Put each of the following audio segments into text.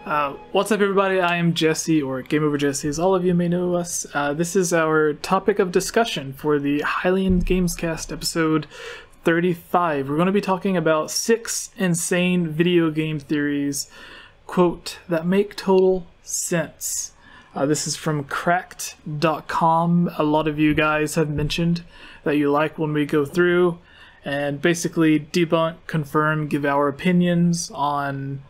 What's up, everybody? I am Jesse, or GameOverJesse, as all of you may know us. This is our topic of discussion for the Hylian Gamescast episode 35. We're going to be talking about 6 insane video game theories, quote, that make total sense. This is from cracked.com. A lot of you guys have mentioned that you like when we go through and basically debunk, confirm, give our opinions on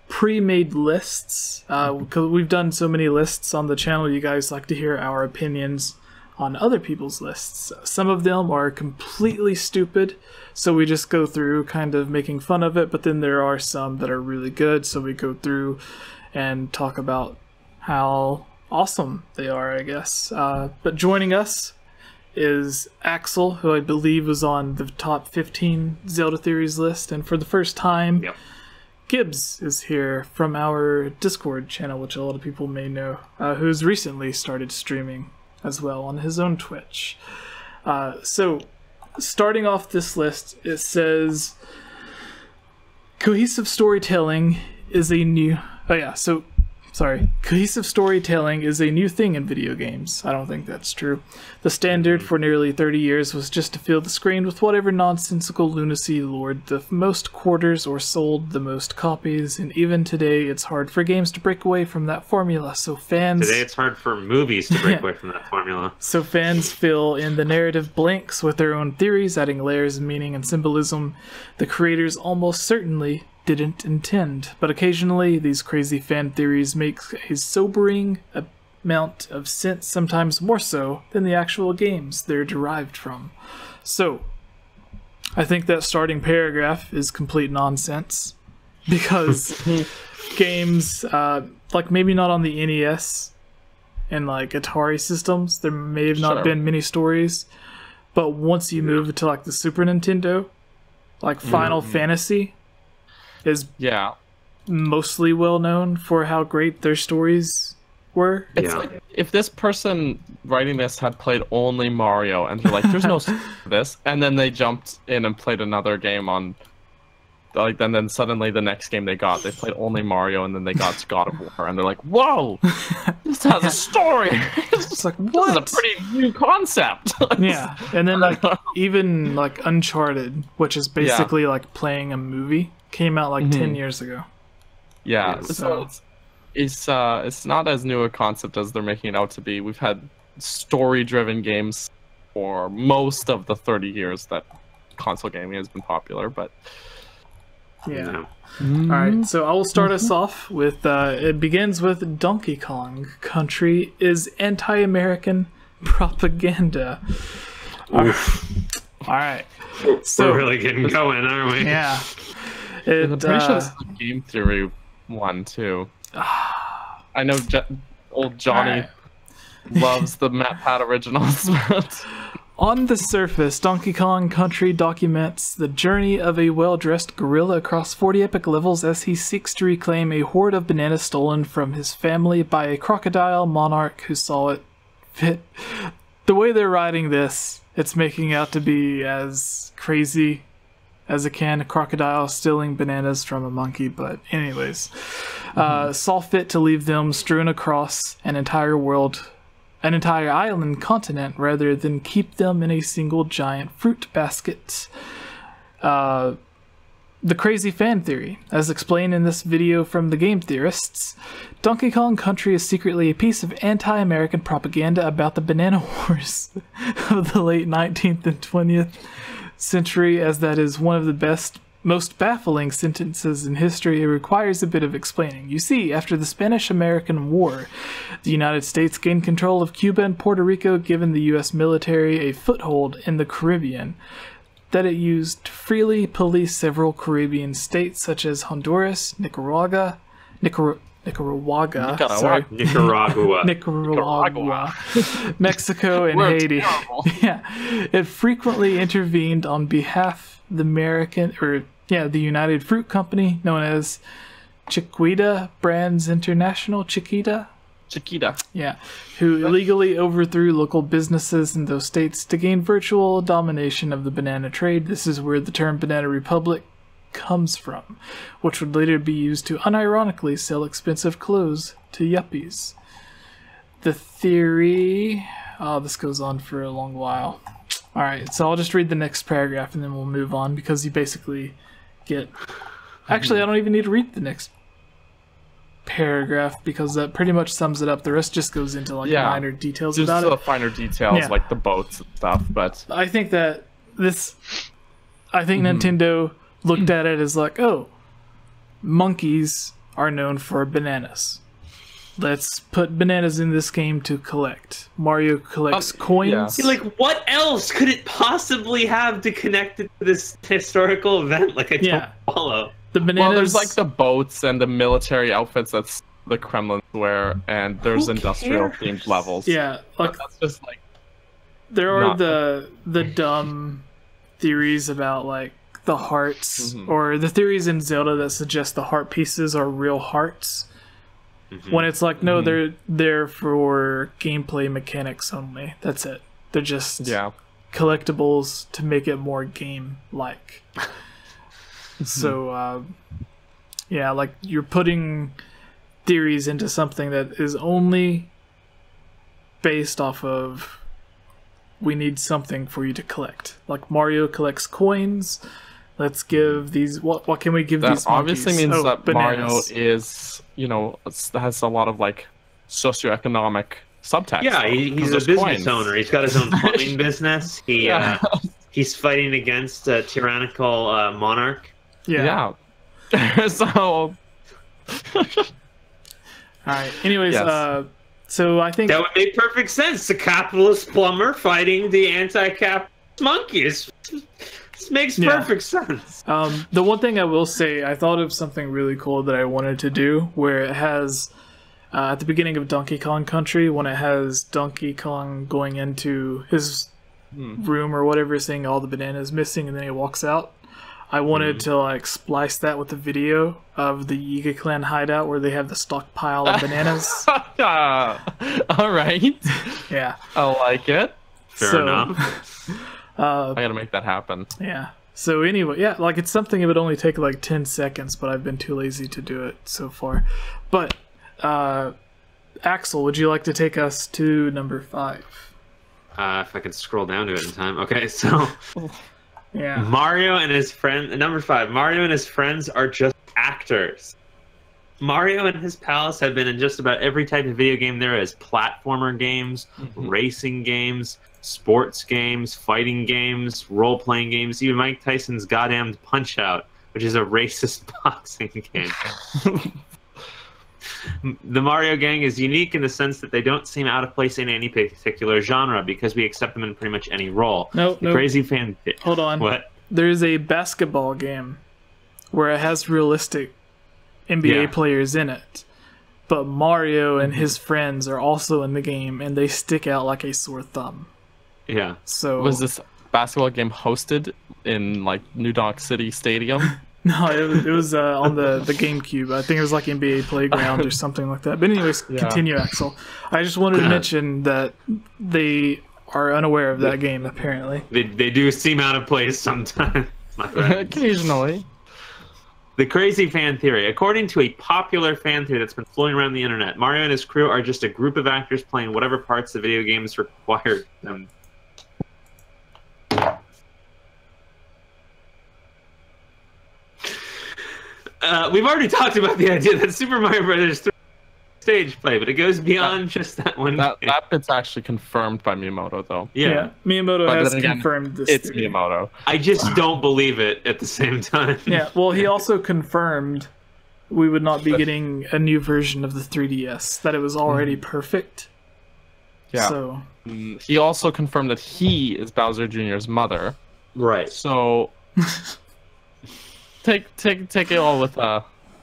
pre-made lists. Because we've done so many lists on the channel, you guys like to hear our opinions on other people's lists. Some of them are completely stupid, so we just go through kind of making fun of it, but then there are some that are really good, so we go through and talk about how awesome they are, I guess. But joining us is Axel, who I believe was on the top 15 Zelda theories list, and for the first time, Gibbs is here from our Discord channel, which a lot of people may know, who's recently started streaming as well on his own Twitch. So, starting off this list, it says cohesive storytelling is a new... Cohesive storytelling is a new thing in video games. I don't think that's true. The standard for nearly 30 years was just to fill the screen with whatever nonsensical lunacy lured the most quarters or sold the most copies, and even today it's hard for games to break away from that formula, so fans... Today it's hard for movies to break away from that formula. So fans fill in the narrative blanks with their own theories, adding layers of meaning and symbolism the creators almost certainly didn't intend, but occasionally these crazy fan theories make a sobering amount of sense, sometimes more so than the actual games they're derived from. So, I think that starting paragraph is complete nonsense, because games, like maybe not on the NES and like Atari systems, there may have not been many stories, but once you move to like the Super Nintendo, like Final Fantasy is mostly well known for how great their stories were. It's like if this person writing this had played only Mario and they're like, there's no this, and then they jumped in and played another game on, like, then suddenly the next game they played only Mario, and then they got God of War, and they're like, whoa, this has a story. It's like, what? This is a pretty new concept. Yeah, and then like even like Uncharted, which is basically like playing a movie, came out like 10 years ago. Yeah, so it's not as new a concept as they're making it out to be. We've had story-driven games for most of the 30 years that console gaming has been popular, but yeah. Alright, so I will start us off with, it begins with Donkey Kong Country is anti-American propaganda. Alright. So, we're really getting going, aren't we? Yeah. I'm pretty sure this is a game theory one, too. I know old Johnny loves the MatPat originals. On the surface, Donkey Kong Country documents the journey of a well-dressed gorilla across 40 epic levels as he seeks to reclaim a hoard of bananas stolen from his family by a crocodile monarch who saw it fit. The way they're writing this, it's making out to be as crazy as it can, a crocodile stealing bananas from a monkey, but anyways. Saw fit to leave them strewn across an entire island continent, rather than keep them in a single giant fruit basket. The crazy fan theory. As explained in this video from the game theorists, Donkey Kong Country is secretly a piece of anti-American propaganda about the banana wars of the late 19th and 20th century, as that is one of the most baffling sentences in history. It requires a bit of explaining. You see, after the Spanish-American War, the United States gained control of Cuba and Puerto Rico, giving the U.S. military a foothold in the Caribbean that it used to freely police several Caribbean states such as Honduras, Nicaragua, Mexico, and Haiti. Yeah, it frequently intervened on behalf of the United Fruit Company, known as Chiquita Brands International. Chiquita. Yeah, who illegally overthrew local businesses in those states to gain virtual domination of the banana trade. This is where the term Banana Republic comes from, which would later be used to unironically sell expensive clothes to yuppies. The theory... Oh, this goes on for a long while. Alright, so I'll just read the next paragraph and then we'll move on, because you basically get... Actually, I don't even need to read the next paragraph, because that pretty much sums it up. The rest just goes into like minor details just about the it. finer details, like the boats and stuff, but... I think that Nintendo looked at it as like, oh, monkeys are known for bananas. Let's put bananas in this game to collect. Mario collects coins. Yeah. Like, what else could it possibly have to connect it to this historical event? Like, I don't follow. The bananas... Well, there's like the boats and the military outfits that's the Kremlin wear, and there's industrial themed levels. Yeah, like but that's just like... There are the dumb theories about like the hearts, or the theories in Zelda that suggest the heart pieces are real hearts. When it's like, no, they're there for gameplay mechanics only. That's it. They're just collectibles to make it more game-like. So, like, you're putting theories into something that is only based off of, we need something for you to collect. Like, Mario collects coins. Let's give these... What can we give these monkeys? That obviously means that bananas. Mario is, has a lot of, like, socioeconomic subtext. Yeah, he's a business owner. He's got his own plumbing business. He's fighting against a tyrannical monarch. Yeah. So... Alright, anyways, so I think... That would make perfect sense. The capitalist plumber fighting the anti-capitalist monkeys. This makes perfect sense. The one thing I will say, I thought of something really cool that I wanted to do, where it has, at the beginning of Donkey Kong Country, when it has Donkey Kong going into his room or whatever, saying all the bananas missing, and then he walks out. I wanted to like splice that with the video of the Yiga Clan hideout where they have the stockpile of bananas. All right. Yeah. I like it. Fair enough. I gotta make that happen. Yeah. So anyway, like it's something it would only take like 10 seconds, but I've been too lazy to do it so far. But Axel, would you like to take us to number 5? If I can scroll down to it in time. Okay, so yeah. Mario and his friend, number 5. Mario and his friends are just actors. Mario and his pals have been in just about every type of video game there is. Platformer games, racing games, sports games, fighting games, role-playing games, even Mike Tyson's goddamn Punch-Out, which is a racist boxing game. The Mario gang is unique in the sense that they don't seem out of place in any particular genre because we accept them in pretty much any role. No. Crazy fan... Hold on. What? There's a basketball game where it has realistic NBA players in it. But Mario and his friends are also in the game, and they stick out like a sore thumb. Yeah. So was this basketball game hosted in like New Donk City Stadium? No, it was on the GameCube. I think it was like NBA Playground or something like that. But anyways, continue, Axel. I just wanted to mention that they are unaware of that game, apparently. They do seem out of place sometimes. Occasionally. The crazy fan theory. According to a popular fan theory that's been floating around the internet, Mario and his crew are just a group of actors playing whatever parts the video games require them. We've already talked about the idea that Super Mario Bros. 3 stage play, but it goes beyond just that one. That bit's actually confirmed by Miyamoto, though. Yeah. Miyamoto has confirmed this. It's Miyamoto. I just don't believe it at the same time. Yeah, well, he also confirmed we would not be getting a new version of the 3DS, that it was already perfect. Yeah. So he also confirmed that he is Bowser Jr.'s mother. Right. So take it all with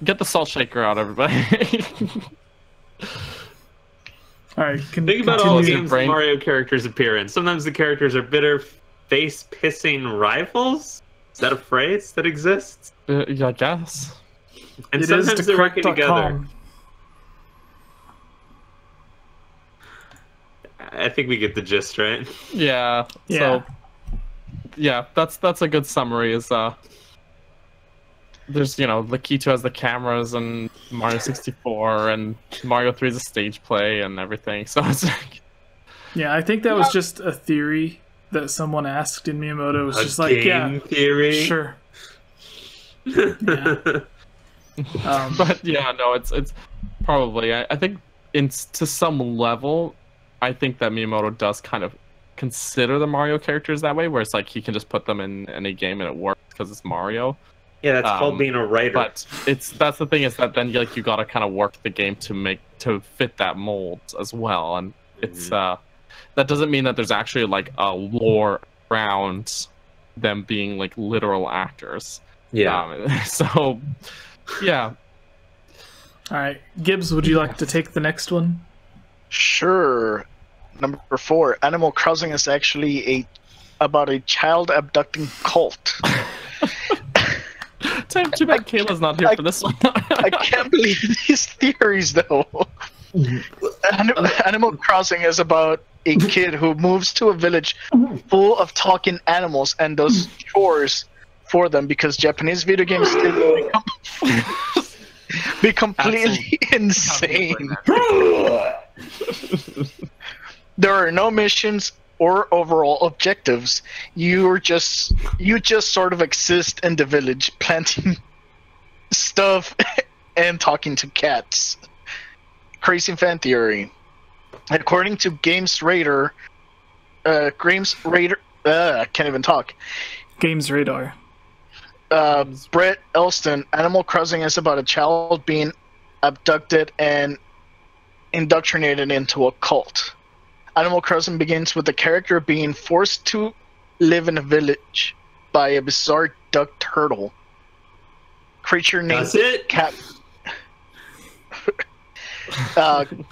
get the salt shaker out, everybody. All right, think about all the games the Mario characters appear in. Sometimes the characters are bitter, face-pissing rivals. Is that a phrase that exists? Yeah, I guess. And sometimes they're working together. I think we get the gist, right? Yeah. So, yeah, that's a good summary. Is there's Lakitu has the cameras and Mario 64 and Mario 3 is a stage play and everything. So it's like, yeah, I think that was just a theory that someone asked in Miyamoto. It was just like, game theory. Sure. Yeah. But yeah, no, it's probably I think to some level, I think that Miyamoto does kind of consider the Mario characters that way, where it's like he can just put them in any game and it works because it's Mario. Yeah, that's called being a writer. But that's the thing, is that then you got to kind of work the game to fit that mold as well, and it's that doesn't mean that there's actually like a lore around them being like literal actors. Yeah. So yeah. All right, Gibbs, would you like to take the next one? Sure. Number 4, Animal Crossing is actually about a child abducting cult. Too bad Kayla's not here for this one. I can't believe these theories, though. Animal Crossing is about a kid who moves to a village full of talking animals and does chores for them, because Japanese video games be completely insane. There are no missions or overall objectives. You just sort of exist in the village, planting stuff and talking to cats. Crazy fan theory. According to Games Radar, I can't even talk. Games Radar. Brett Elston, Animal Crossing is about a child being abducted and indoctrinated into a cult. Animal Crossing begins with the character being forced to live in a village by a bizarre duck turtle creature named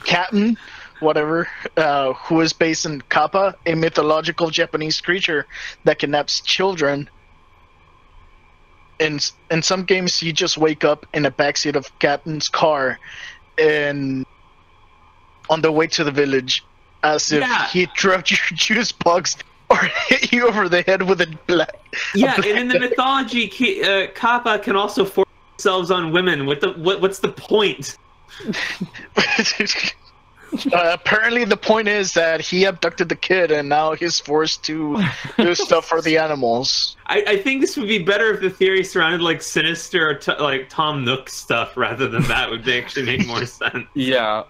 Captain, whatever, who is based in Kappa, a mythological Japanese creature that kidnaps children. In some games, you just wake up in the backseat of Captain's car and on the way to the village, as if he drugged your juice box or hit you over the head with a black. Yeah, and in the mythology, Kappa can also force themselves on women. What's the point? Apparently, the point is that he abducted the kid, and now he's forced to do stuff for the animals. I think this would be better if the theory surrounded like Sinister or like Tom Nook stuff rather than that. Would actually make more sense. Yeah.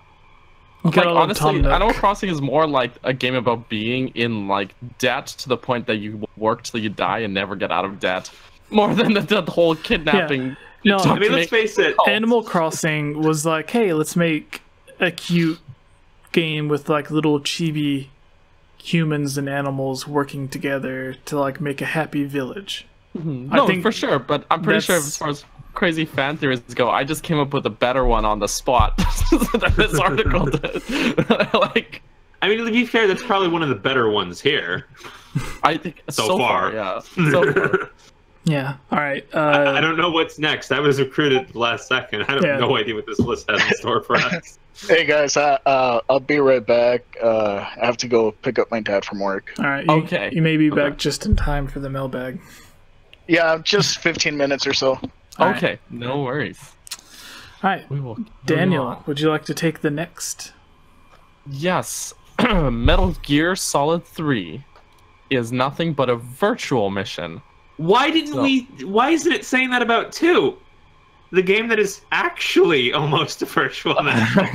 Like, honestly, Animal Crossing is more like a game about being in like debt to the point that you work till you die and never get out of debt, more than the whole kidnapping. Yeah. No, I mean, let's face it. Animal Crossing was like, hey, let's make a cute game with like little chibi humans and animals working together to like make a happy village. No, I think for sure, but I'm pretty sure as far as crazy fan theories go, I just came up with a better one on the spot than this article did. Like, I mean, to be fair, that's probably one of the better ones here. I think so far, yeah. So far. Yeah. All right. I don't know what's next. I was recruited at the last second. I have no idea what this list has in store for us. Hey guys, I'll be right back. I have to go pick up my dad from work. All right. Okay. You may be back just in time for the mailbag. Yeah, just 15 minutes or so. Okay, right. No worries. All right, Daniel, would you like to take the next? Yes. Metal Gear Solid 3 is nothing but a virtual mission. Why isn't it saying that about 2? The game that is actually almost a virtual mission.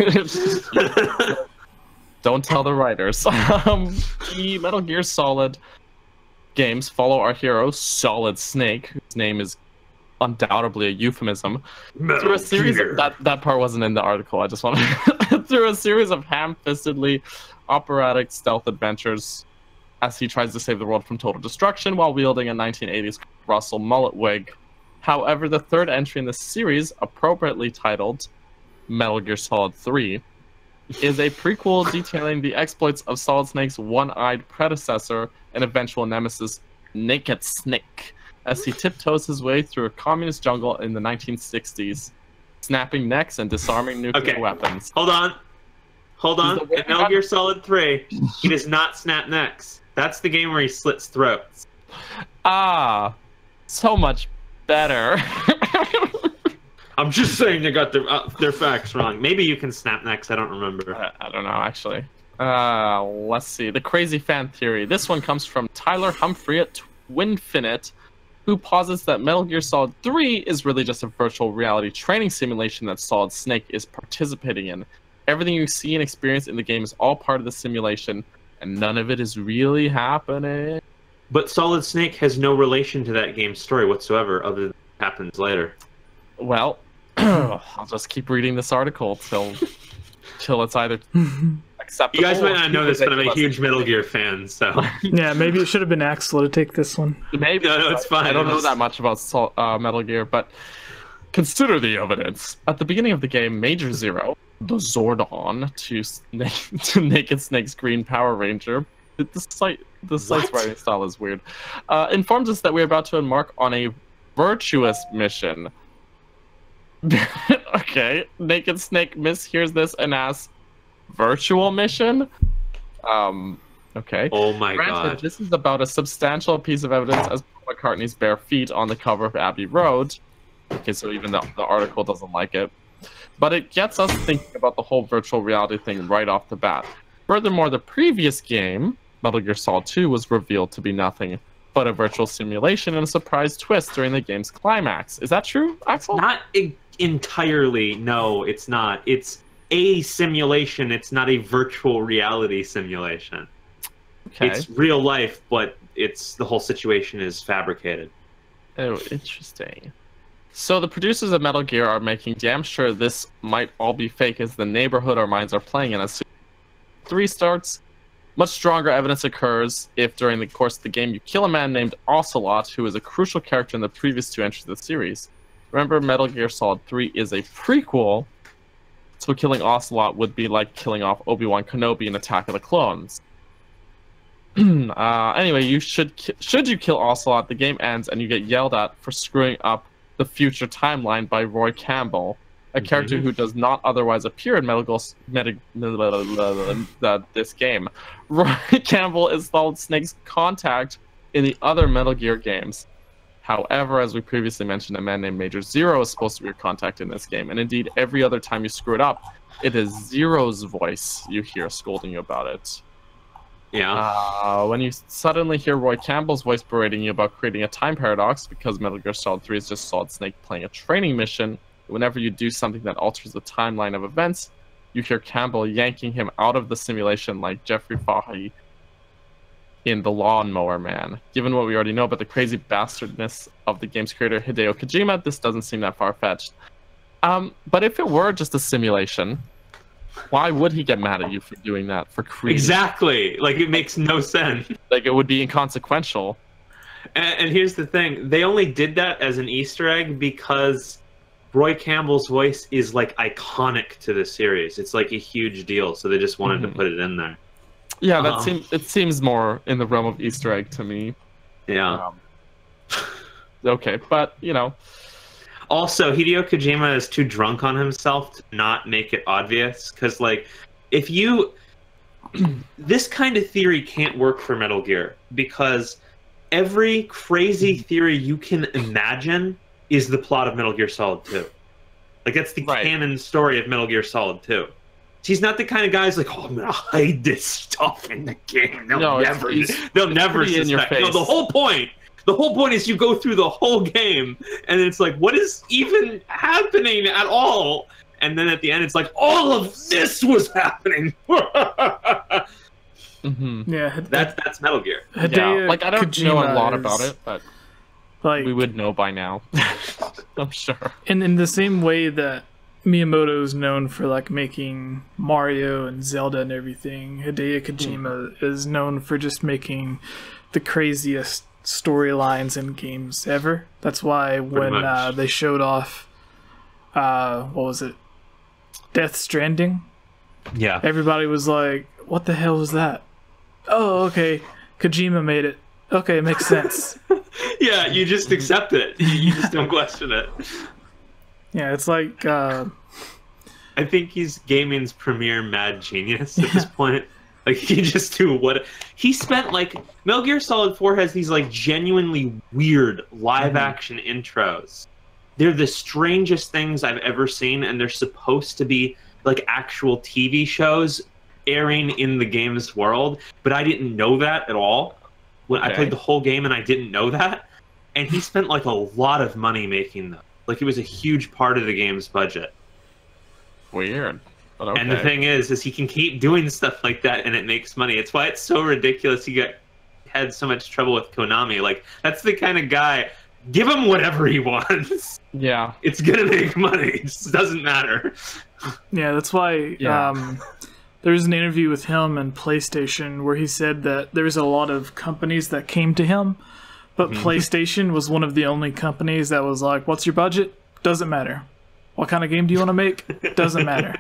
Don't tell the writers. The Metal Gear Solid games follow our hero, Solid Snake, whose name is undoubtedly a euphemism, through a series of, that part wasn't in the article, I just want to through a series of ham-fistedly operatic stealth adventures as he tries to save the world from total destruction while wielding a 1980s Russell mullet wig. However, the third entry in the series, appropriately titled Metal Gear Solid 3, is a prequel detailing the exploits of Solid Snake's one-eyed predecessor and eventual nemesis, Naked Snake, as he tiptoes his way through a communist jungle in the 1960s, snapping necks and disarming nuclear weapons. Hold on. In Metal Gear Solid 3, he does not snap necks. That's the game where he slits throats. Ah, so much better. I'm just saying they got their facts wrong. Maybe you can snap next. I don't remember. I don't know, actually. Let's see. The crazy fan theory. This one comes from Tyler Humphrey at Twinfinite, who posits that Metal Gear Solid 3 is really just a virtual reality training simulation that Solid Snake is participating in. Everything you see and experience in the game is all part of the simulation, and none of it is really happening. But Solid Snake has no relation to that game's story whatsoever, other than what happens later. Well, I'll just keep reading this article till it's either acceptable. You guys might not know this, but I'm a huge Metal Gear fan, so... Yeah, maybe it should have been Axel to take this one. Maybe. No, it's fine. I don't know that much about Metal Gear, but consider the evidence. At the beginning of the game, Major Zero, the Zordon to Naked Snake's Green Power Ranger, the site's writing style is weird, informs us that we're about to embark on a virtuous mission. Okay, Naked Snake mishears this and asks, virtual mission? Okay. Oh my god. This is about a substantial piece of evidence as Paul McCartney's bare feet on the cover of Abbey Road. Okay, so even the article doesn't like it. But it gets us thinking about the whole virtual reality thing right off the bat. Furthermore, the previous game, Metal Gear Solid 2, was revealed to be nothing but a virtual simulation and a surprise twist during the game's climax. Is that true, Axel? Not entirely, no, it's not. It's a simulation, it's not a virtual reality simulation. Okay. It's real life, but the whole situation is fabricated. Oh, interesting. So the producers of Metal Gear are making damn sure this might all be fake as the neighborhood our minds are playing in as soon as 3 starts. Much stronger evidence occurs if during the course of the game you kill a man named Ocelot, who is a crucial character in the previous 2 entries of the series. Remember, Metal Gear Solid 3 is a prequel, so killing Ocelot would be like killing off Obi-Wan Kenobi in Attack of the Clones. Anyway, should you kill Ocelot, the game ends and you get yelled at for screwing up the future timeline by Roy Campbell, a character who does not otherwise appear in this game. Roy Campbell is Solid Snake's contact in the other Metal Gear games. However, as we previously mentioned, a man named Major Zero is supposed to be your contact in this game, and indeed, every other time you screw it up, it is Zero's voice you hear scolding you about it. Yeah. When you suddenly hear Roy Campbell's voice berating you about creating a time paradox because Metal Gear Solid 3 is just Solid Snake playing a training mission, whenever you do something that alters the timeline of events, you hear Campbell yanking him out of the simulation like Jeffrey Fahey in The Lawnmower Man. Given what we already know about the crazy bastardness of the game's creator Hideo Kojima, this doesn't seem that far-fetched. But if it were just a simulation, why would he get mad at you for doing that? For creating? Exactly. Like, it makes no sense. Like, it would be inconsequential. And here's the thing. They only did that as an Easter egg because Roy Campbell's voice is, like, iconic to the series. It's, like, a huge deal, so they just wanted to put it in there. Yeah, it seems more in the realm of Easter egg to me. Yeah. Okay, but, you know. Also, Hideo Kojima is too drunk on himself to not make it obvious. Because, like, if you... this kind of theory can't work for Metal Gear. Because every crazy theory you can imagine is the plot of Metal Gear Solid 2. Like, that's the canon story of Metal Gear Solid 2. He's not the kind of guy who's like, oh, I'm going to hide this stuff in the game. They'll never suspect. No, the whole point is you go through the whole game, and it's like, what is even happening at all? And then at the end, it's like, all of this was happening. Yeah, that's Metal Gear. Hideo like, I don't Kojima know a lot about it, but like, we would know by now. I'm sure. And in the same way that Miyamoto is known for like making Mario and Zelda and everything, Hideo Kojima is known for just making the craziest storylines in games ever. That's why when they showed off what was it, Death Stranding, everybody was like, what the hell was that? Oh, okay, Kojima made it. Okay, it makes sense. Yeah, you just accept it. You just don't question it. Yeah, it's like I think he's gaming's premier mad genius at this point. Like, he just do what he spent. Like, Metal Gear Solid 4 has these like genuinely weird live action intros they're the strangest things I've ever seen, and they're supposed to be like actual TV shows airing in the game's world, but I didn't know that at all. When I played the whole game and I didn't know that, and he spent like a lot of money making them. Like it was a huge part of the game's budget. Weird. But okay. And the thing is he can keep doing stuff like that and it makes money. It's why it's so ridiculous he had so much trouble with Konami. Like, that's the kind of guy, give him whatever he wants. Yeah. It's gonna make money. It just doesn't matter. Yeah, that's why there was an interview with him and PlayStation where he said that there was a lot of companies that came to him, but PlayStation was one of the only companies that was like, what's your budget? Doesn't matter. What kind of game do you want to make? Doesn't matter.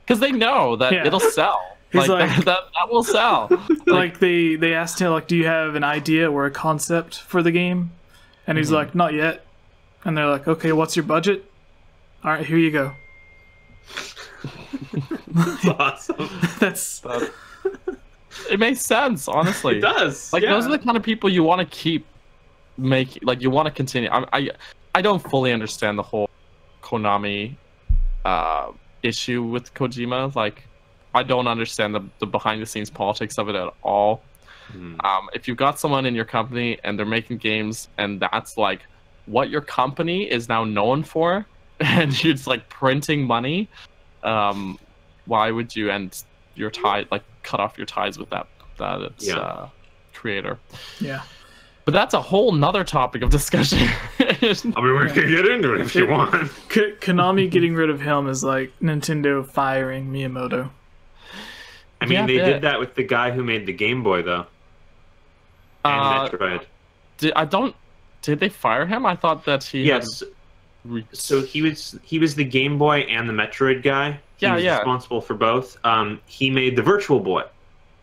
Because they know that it'll sell. He's like that will sell. Like they asked him, like, do you have an idea or a concept for the game? And he's like, not yet. And they're like, okay, what's your budget? All right, here you go. That's awesome. That's it makes sense, honestly. It does. Like those are the kind of people you want to keep making. Like you want to continue. I don't fully understand the whole Konami issue with Kojima. Like, I don't understand the behind the scenes politics of it at all. If you've got someone in your company and they're making games and that's like what your company is now known for, and you're just like printing money, why would you end your tie, like cut off your ties with that creator? Yeah. But that's a whole nother topic of discussion. I mean, we can get into it if you want. Konami getting rid of him is like Nintendo firing Miyamoto. I mean, they did that with the guy who made the Game Boy, though. And Metroid. Did they fire him? I thought that he. Yes. So he was the Game Boy and the Metroid guy. He was responsible for both. He made the Virtual Boy.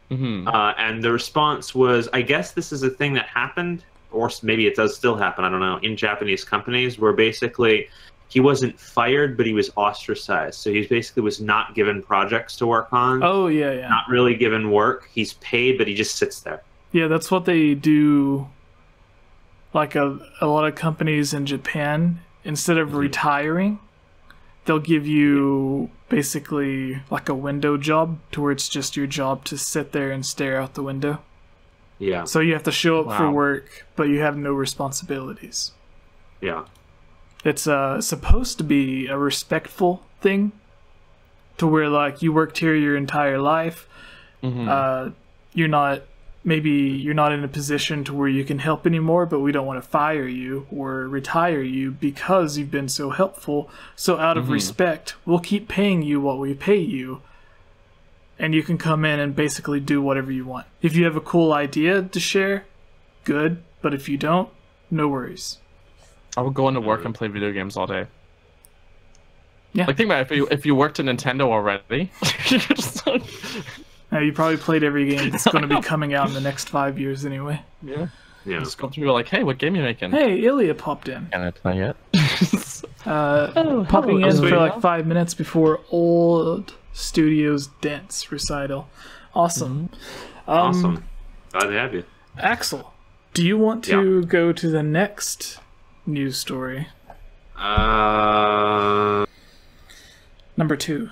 And the response was, I guess this is a thing that happened, or maybe it does still happen, I don't know, in Japanese companies, where basically he wasn't fired, but he was ostracized. So he basically was not given projects to work on. Oh, yeah. Not really given work. He's paid, but he just sits there. Yeah, that's what they do. Like a lot of companies in Japan, instead of retiring, they'll give you basically like a window job to where it's just your job to sit there and stare out the window. Yeah. So you have to show up for work, but you have no responsibilities. Yeah. It's supposed to be a respectful thing to where like you worked here your entire life. You're not in a position to where you can help anymore, but we don't want to fire you or retire you because you've been so helpful. So out of respect, we'll keep paying you what we pay you. And you can come in and basically do whatever you want. If you have a cool idea to share, good. But if you don't, no worries. I would go into work and play video games all day. Yeah. Like, think about it, if you worked at Nintendo already. You probably played every game that's going to be coming out in the next 5 years anyway. Yeah. Just go through like, hey, what game you making? Hey, Ilya popped in. Can I play yet? Popping in for like 5 minutes before Old Studios Dance recital. Awesome. Awesome. Glad to have you. Axel, do you want to go to the next news story? Number 2.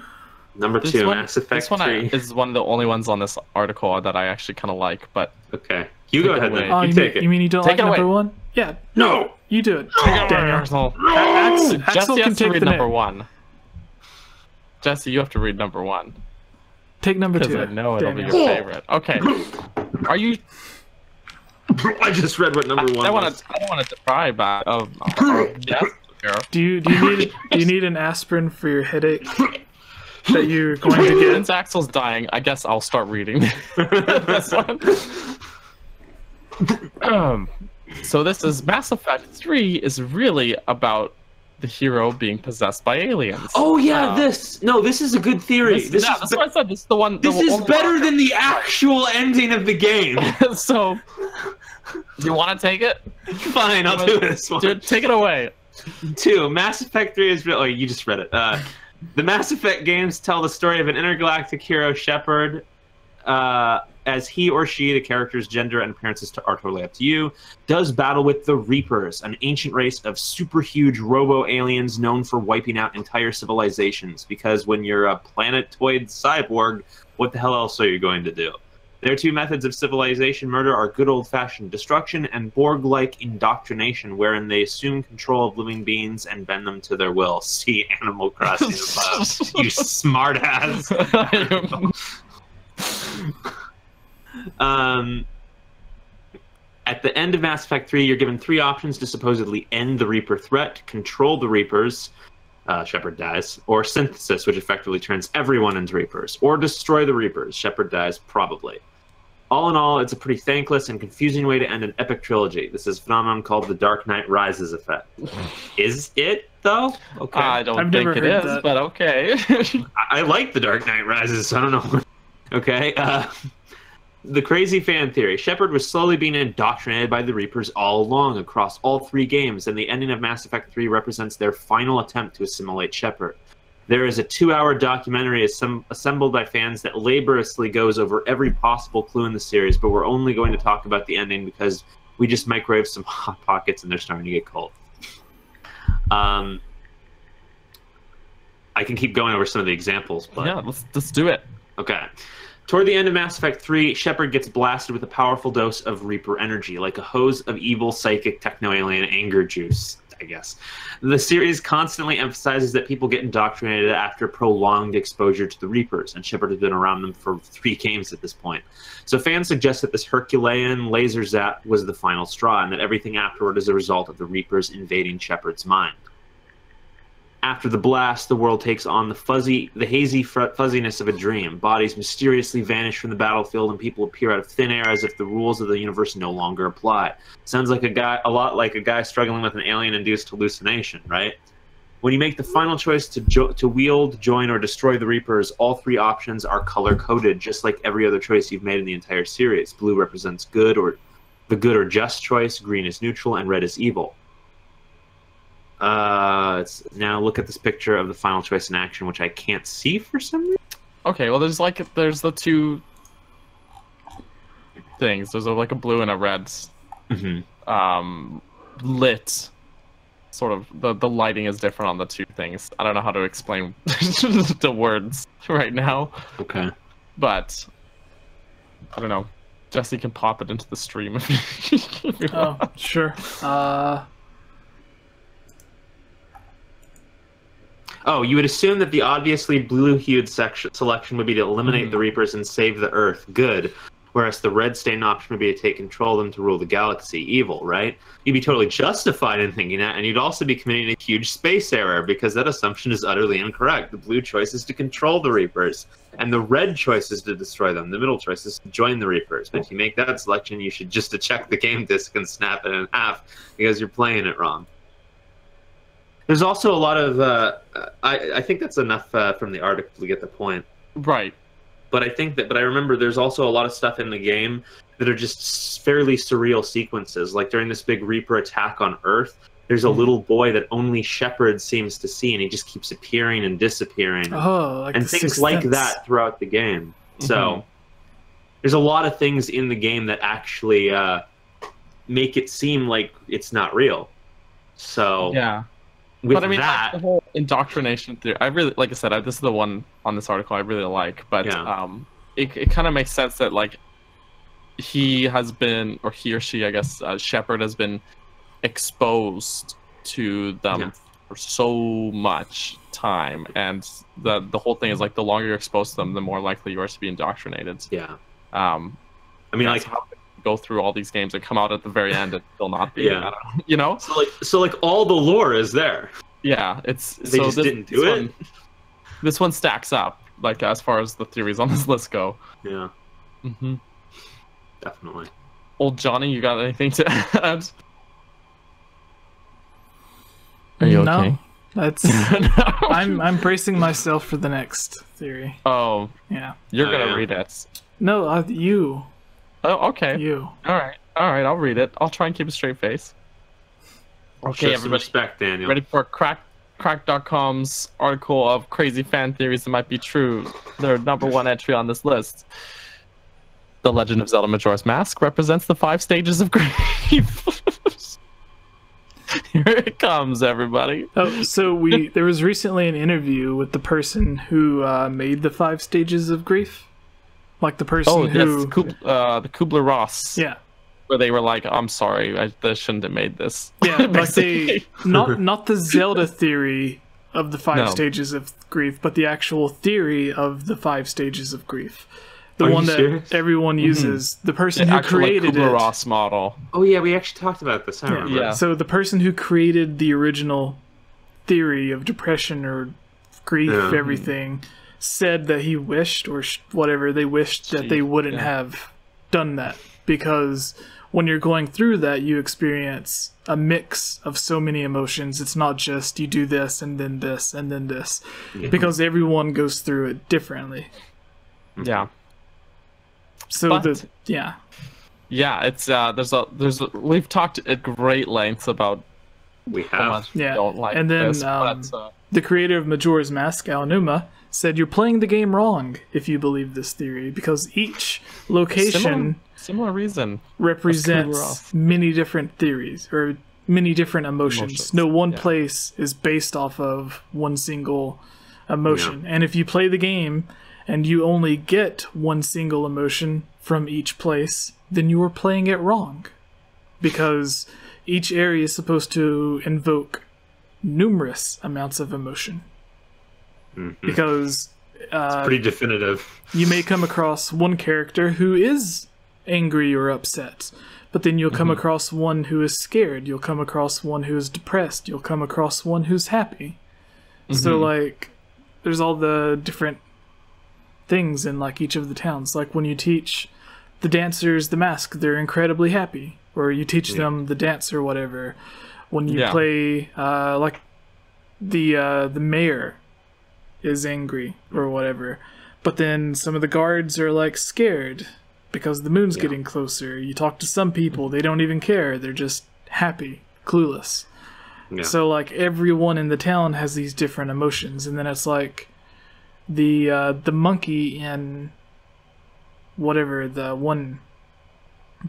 Number 2, Mass Effect 3. This one is one of the only ones on this article that I actually kind of like, but... Okay. You go ahead then. You take it. You mean you don't like number 1? Yeah. No! You do it. Daniel. Axel can take read the number 1. Jesse, you have to read number 1. Take number 2. Because I know it'll be your favorite. Okay. Are you... I just read what number 1 was. I don't want to deprive of yes. Do you need an aspirin for your headache? That you're going to get. Since Axel's dying, I guess I'll start reading this one. So this is Mass Effect 3 is really about the hero being possessed by aliens. Oh yeah, this is a good theory. That's what I said. This is the one. This is better than the actual ending of the game. So, you want to take it? Fine, I'll do this one. Dude, take it away. 2. Mass Effect 3 is really. Oh, you just read it. The Mass Effect games tell the story of an intergalactic hero, Shepard, as he or she, the character's gender and appearances are totally up to you, does battle with the Reapers, an ancient race of super huge robo-aliens known for wiping out entire civilizations. Because when you're a planetoid cyborg, what the hell else are you going to do? Their two methods of civilization murder are good old-fashioned destruction and Borg-like indoctrination, wherein they assume control of living beings and bend them to their will. See Animal Crossing above, you smartass. At the end of Mass Effect 3, you're given 3 options to supposedly end the Reaper threat, control the Reapers, Shepard dies, or synthesis, which effectively turns everyone into Reapers, or destroy the Reapers, Shepard dies, probably. All in all, it's a pretty thankless and confusing way to end an epic trilogy. This is a phenomenon called the Dark Knight Rises effect. Is it, though? Okay. I don't think it is, but okay. I like the Dark Knight Rises, so I don't know. Okay. The crazy fan theory. Shepard was slowly being indoctrinated by the Reapers all along across all 3 games, and the ending of Mass Effect 3 represents their final attempt to assimilate Shepard. There is a 2-hour documentary assembled by fans that laboriously goes over every possible clue in the series, but we're only going to talk about the ending because we just microwaved some Hot Pockets and they're starting to get cold. I can keep going over some of the examples, but... Yeah, let's do it. Okay. Toward the end of Mass Effect 3, Shepard gets blasted with a powerful dose of Reaper energy, like a hose of evil, psychic, techno-alien anger juice, I guess. The series constantly emphasizes that people get indoctrinated after prolonged exposure to the Reapers, and Shepard has been around them for 3 games at this point. So fans suggest that this Herculean laser zap was the final straw, and that everything afterward is a result of the Reapers invading Shepard's mind. After the blast, the world takes on the hazy fuzziness of a dream. Bodies mysteriously vanish from the battlefield, and people appear out of thin air as if the rules of the universe no longer apply. Sounds like a lot like a guy struggling with an alien-induced hallucination, right? When you make the final choice to wield, join, or destroy the Reapers, all 3 options are color-coded, just like every other choice you've made in the entire series. Blue represents good, or the good or just choice. Green is neutral, and red is evil. Now look at this picture of the final choice in action, which I can't see for some reason. Okay, well there's the 2 things. There's like a blue and a red. Lit. Sort of the lighting is different on the 2 things. I don't know how to explain the words right now. Okay. But I don't know. Jesse can pop it into the stream if you want. Oh, sure. Oh, you would assume that the obviously blue-hued selection would be to eliminate the Reapers and save the Earth. Good. Whereas the red-stained option would be to take control of them to rule the galaxy. Evil, right? You'd be totally justified in thinking that, and you'd also be committing a huge space error, because that assumption is utterly incorrect. The blue choice is to control the Reapers, and the red choice is to destroy them. The middle choice is to join the Reapers. But if you make that selection, you should just check the game disc and snap it in half, because you're playing it wrong. There's also a lot of, I think that's enough from the article to get the point. Right. But I remember there's also a lot of stuff in the game that are just fairly surreal sequences. Like during this big Reaper attack on Earth, there's a little boy that only Shepard seems to see, and he just keeps appearing and disappearing. Oh, like and things like that throughout the game. So there's a lot of things in the game that actually make it seem like it's not real. So yeah. But I mean, like, the whole indoctrination theory, I really, like I said, this is the one on this article I really like, but it kind of makes sense that, like, he has been, or he or she, I guess, Shepard has been exposed to them for so much time, and the whole thing is, like, the longer you're exposed to them, the more likely you are to be indoctrinated. Yeah. I mean, like, how go through all these games and come out at the very end and still not be, you know? So like all the lore is there. Yeah, it's they just didn't do it. This one stacks up, like, as far as the theories on this list go. Yeah. Definitely. Old Johnny, you got anything to add? Are you okay? No, that's. I'm bracing myself for the next theory. Oh. Yeah. You're gonna read it. No, you. Oh, okay. You. All right. I'll read it. I'll try and keep a straight face. Okay, everybody. Respect, Daniel. Ready for Crack.com's article of crazy fan theories that might be true. Their #1 entry on this list. The Legend of Zelda Majora's Mask represents the 5 stages of grief. Here it comes, everybody. Oh, so there was recently an interview with the person who made the 5 stages of grief, like the person who the Kubler-Ross. Yeah. Where they were like, "I'm sorry, I shouldn't have made this." Yeah, like they not the Zelda theory of the 5 stages of grief, but the actual theory of the 5 stages of grief. The one that everyone uses. The person who created Kubler-Ross model. Oh yeah, we actually talked about this. I remember. Yeah. So the person who created the original theory of depression or grief, everything, said that he wished, or whatever, they wished that they wouldn't have done that, because when you're going through that, you experience a mix of so many emotions. It's not just you do this and then this and then this, because everyone goes through it differently. Yeah. So it's we've talked at great lengths about we how much we don't like and then this, the creator of Majora's Mask, Aonuma, said you're playing the game wrong if you believe this theory, because each location similar reason represents many different theories or many different emotions. No one place is based off of one single emotion. And if you play the game and you only get one single emotion from each place, then you are playing it wrong, because each area is supposed to invoke numerous amounts of emotion. Because it's pretty definitive. You may come across one character who is angry or upset, but then you'll come across one who is scared, you'll come across one who is depressed, you'll come across one who's happy. So like there's all the different things in like each of the towns. Like when you teach the dancers the mask, they're incredibly happy, or you teach them the dance or whatever. When you play like the mayor is angry or whatever, but then some of the guards are like scared because the moon's getting closer. You talk to some people, they don't even care, they're just happy, clueless. So like everyone in the town has these different emotions. And then it's like the monkey in whatever the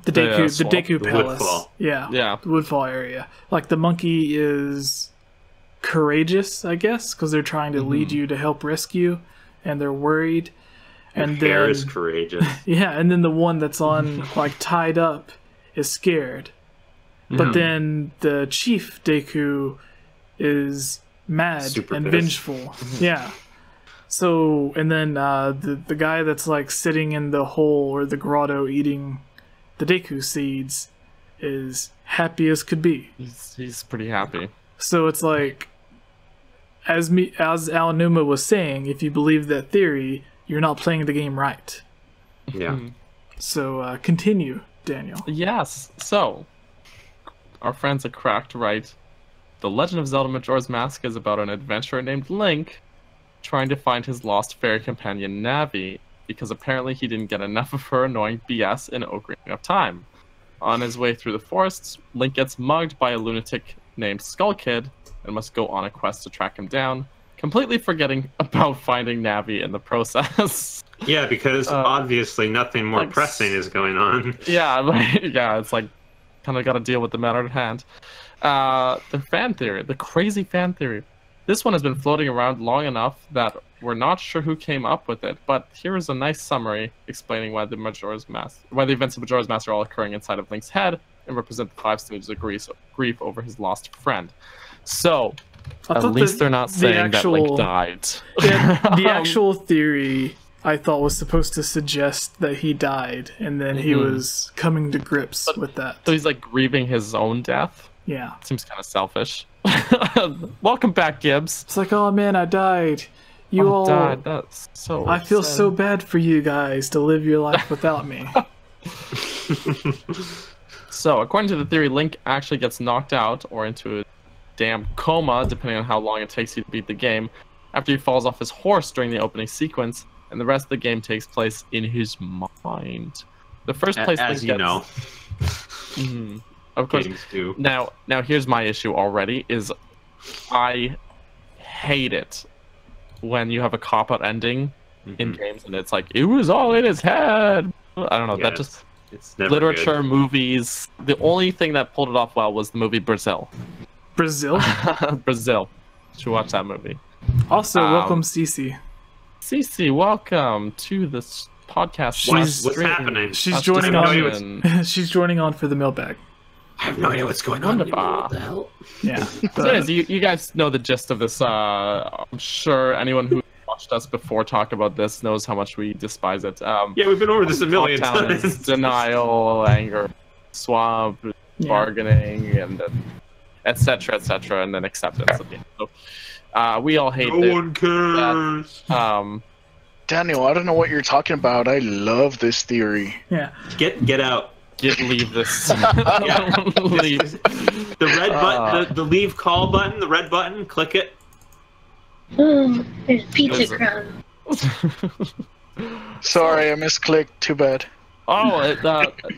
Deku Palace. Woodfall. The Woodfall area. Like the monkey is courageous, I guess, because they're trying to lead you to help rescue, and they're worried. And then Hare is courageous. and then the one that's on like tied up is scared. But then the chief Deku is mad and vengeful. So, and then the guy that's like sitting in the hole or the grotto eating the Deku seeds is happy as could be. He's pretty happy. So it's like, as Aonuma was saying, if you believe that theory, you're not playing the game right. So continue, Daniel. Yes. So our friends at Cracked write, The Legend of Zelda Majora's Mask is about an adventurer named Link trying to find his lost fairy companion Navi, because apparently he didn't get enough of her annoying BS in Ocarina of Time. On his way through the forests, Link gets mugged by a lunatic named Skull Kid and must go on a quest to track him down, completely forgetting about finding Navi in the process. Yeah, because obviously nothing more pressing is going on. It's like kind of got to deal with the matter at hand. The fan theory, the crazy fan theory. This one has been floating around long enough that we're not sure who came up with it, but here is a nice summary explaining why the events of Majora's Mask are all occurring inside of Link's head and represent the 5 stages of grief over his lost friend. So, at least they're not saying that Link died. The actual theory, I thought, was supposed to suggest that he died, and then he was coming to grips with that. So he's like grieving his own death? Yeah. Seems kind of selfish. Welcome back, Gibbs. It's like, oh man, I died. You all died. That's so I feel sad. so bad for you guys to live your life without me. So, according to the theory, Link actually gets knocked out or into a damn coma, depending on how long it takes you to beat the game, after he falls off his horse during the opening sequence, and the rest of the game takes place in his mind. The first place as you know. Of course. Now here's my issue already, is I hate it when you have a cop-out ending in games and it's like, it was all in his head. I don't know. Yeah, That just it's never literature, good. movies. The only thing that pulled it off well was the movie Brazil. Brazil. Brazil. Should watch that movie. Also, welcome Cece. Cece, welcome to this podcast. What's happening? She's That's joining discussion. on. She's joining on for the mailbag. I have no idea what's going on. Wonderful. What the hell? Yeah. So anyways, you guys know the gist of this. I'm sure anyone who watched us before talk about this knows how much we despise it. Yeah, we've been over this a million Talktown is times. denial, anger, swamp, Yeah. bargaining, and then etc., and then acceptance at the end. So we all hate No it. one cares. Daniel, I don't know what you're talking about. I love this theory. Yeah. Get out. Leave this. Yeah. Leave. The red button, the leave call button, the red button. Click it. Oh, there's pizza Listen. crumb. Sorry, I misclicked. Too bad. Oh,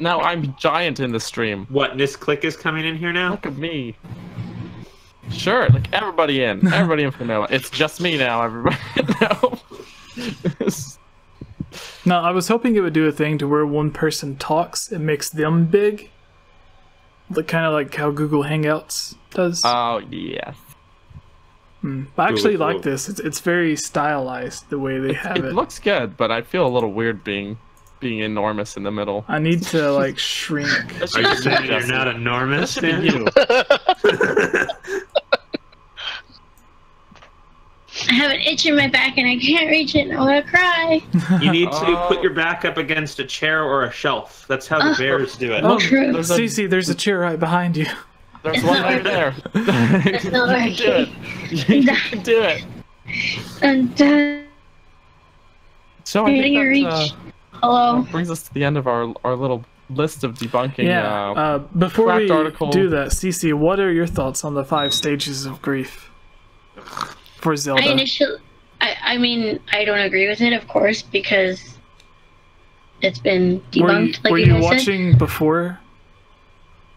now I'm giant in the stream. What? This click is coming in here now. Look at me. Sure, like everybody in for now. It's just me now, everybody. No. No, I was hoping it would do a thing to where one person talks, it makes them big. Like kind of like how Google Hangouts does. Oh yeah. I actually Google. like this. It's very stylized the way they have It it. looks good, but I feel a little weird being enormous in the middle. I need to like shrink. Are you saying you're not enormous? That should be Dan? you. I have an itch in my back and I can't reach it and I'm gonna cry. You need to put your back up against a chair or a shelf. That's how the bears do it. Oh, True. Cece, there's a chair right behind you. There's one right there. That's not You can do it. working. You can do it. And So I can think you reach? that Hello. brings us to the end of our little list of debunking. Yeah. Before we cracked article. do that, Cece, what are your thoughts on the 5 stages of grief for Zelda? I mean, I don't agree with it, of course, because it's been debunked. Were like you guys said. watching before?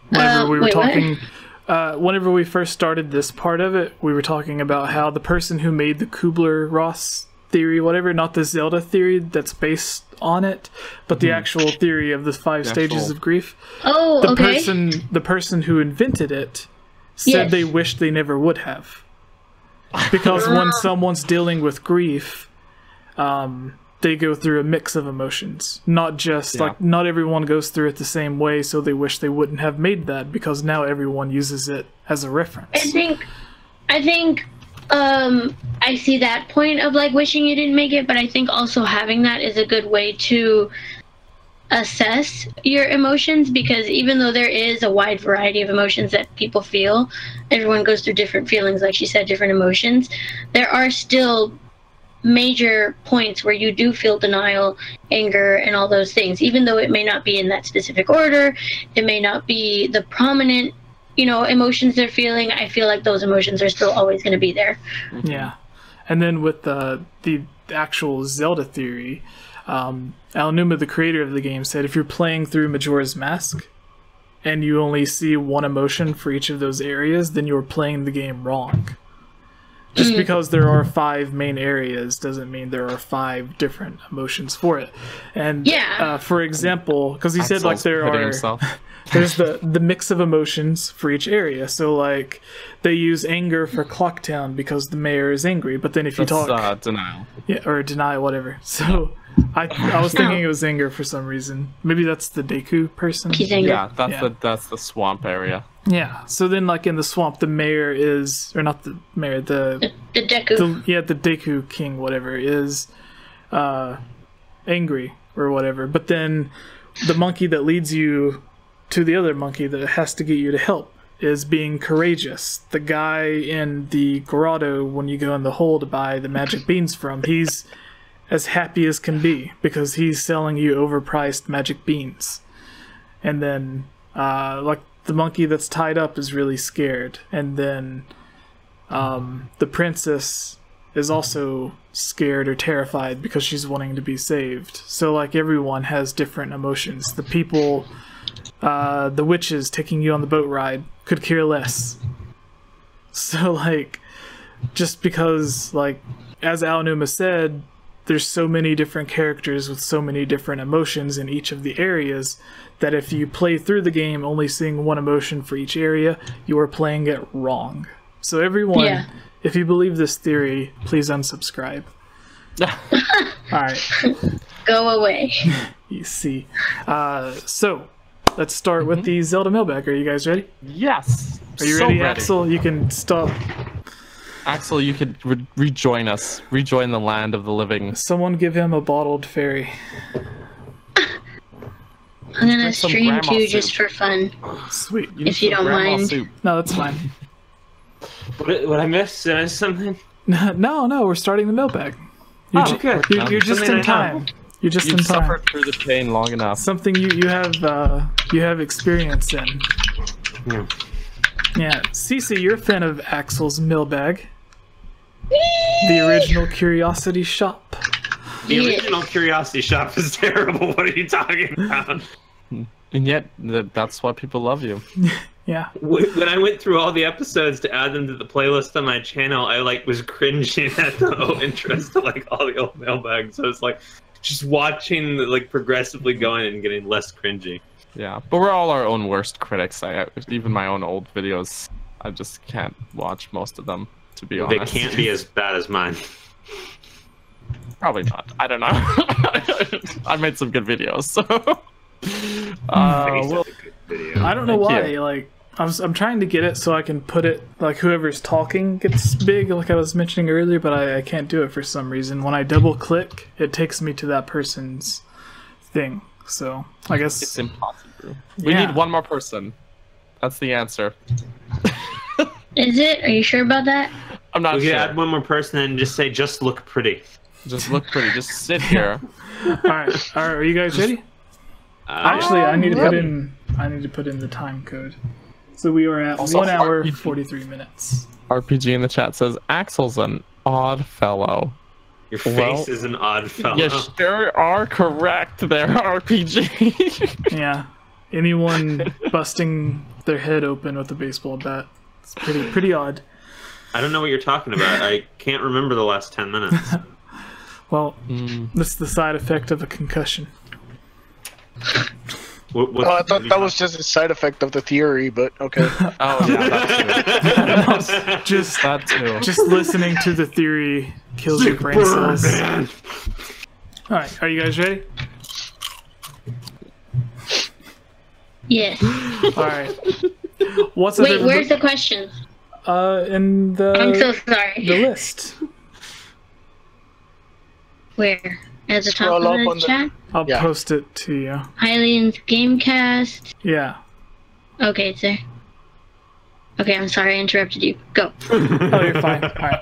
Whenever we were wait, what? talking, whenever we first started this part of it, we were talking about how the person who made the Kubler-Ross theory, whatever, not the Zelda theory that's based on it, but the actual theory of the 5 stages actual- of grief. Oh, The okay. the person who invented it said Yes. they wished they never would have, because when someone's dealing with grief, they go through a mix of emotions. Not just like not everyone goes through it the same way, so they wish they wouldn't have made that because now everyone uses it as a reference. I think I see that point of like wishing you didn't make it, but I think also having that is a good way to assess your emotions, because even though there is a wide variety of emotions that people feel, everyone goes through different feelings, like she said, different emotions, there are still major points where you do feel denial, anger, and all those things, even though it may not be in that specific order, it may not be the prominent emotions they're feeling. I feel like those emotions are still always going to be there. Yeah, and then with the actual Zelda theory, Aonuma, the creator of the game, said if you're playing through Majora's Mask and you only see one emotion for each of those areas, then you're playing the game wrong. Just because there are 5 main areas doesn't mean there are 5 different emotions for it. And for example, because he said like there are there's the mix of emotions for each area. So like they use anger for Clocktown because the mayor is angry, but then if you talk denial. Yeah, or denial, whatever. So I was thinking it was anger for some reason. Maybe that's the Deku person. He's angry. Yeah, that's the swamp area. Yeah. So then, like in the swamp, the mayor is, or not the mayor, The Deku. the Deku King, whatever, is angry or whatever. But then the monkey that leads you to the other monkey that has to get you to help is being courageous. The guy in the grotto, when you go in the hole to buy the magic beans from, he's as happy as can be because he's selling you overpriced magic beans. And then, like, the monkey that's tied up is really scared. And then the princess is also scared or terrified because she's wanting to be saved. So, like, everyone has different emotions. The people, the witches taking you on the boat ride could care less. So, like, just because, like, as Aonuma said, there's so many different characters with so many different emotions in each of the areas that if you play through the game only seeing one emotion for each area, you are playing it wrong. So everyone, if you believe this theory, please unsubscribe. Alright. Go away. You see. So, let's start with the Zelda mailbag. Are you guys ready? Yes. Are you ready, Axel? You can stop. Axel, you could rejoin us. Rejoin the land of the living. Someone give him a bottled fairy. I'm gonna stream too, just for fun. Sweet. If you don't mind. Soup. No, that's fine. What I missed? Did I miss something? No, we're starting the mailbag. You're just in time. You're just in time. You've suffered through the pain long enough. Something you have experience in. Yeah, Cece, you're a fan of Axel's mailbag. The original Curiosity Shop. The original Curiosity Shop is terrible. What are you talking about? And yet, that's why people love you. Yeah. When I went through all the episodes to add them to the playlist on my channel, I was cringing at the interest of all the old mailbags. So it's just watching progressively going and getting less cringy. Yeah, but we're all our own worst critics. Even my own old videos, I just can't watch most of them, to be honest. They can't be as bad as mine. Probably not. I don't know. I made some good videos, so. I don't know why. I'm trying to get it so I can put it whoever's talking gets big, like I was mentioning earlier, but I can't do it for some reason. When I double click, it takes me to that person's thing. So I guess it's impossible. We need one more person. That's the answer. Is it? Are you sure about that? I'm not sure. Add one more person and just say, "Just look pretty." Just look pretty. Just sit here. All right. Are you guys ready? Actually, I need to put in the time code. So we are at 1 hour 43 minutes. RPG in the chat says Axel's an odd fellow. Your face is an odd fellow. You sure are correct there, RPG. Yeah. Anyone busting their head open with a baseball bat. It's pretty odd. I don't know what you're talking about. I can't remember the last 10 minutes. Well, that's the side effect of a concussion. I thought that was just a side effect of the theory, but okay. Oh yeah, that's true. Just listening to the theory kills your brain cells. All right, are you guys ready? Yes. All right. Wait, where's the question? In the. I'm so sorry. The list. Where? At the top of the chat? I'll post it to you. Hylian's Gamecast. Yeah. Okay, it's there. Okay, I'm sorry I interrupted you. Go. Oh, you're fine. All right.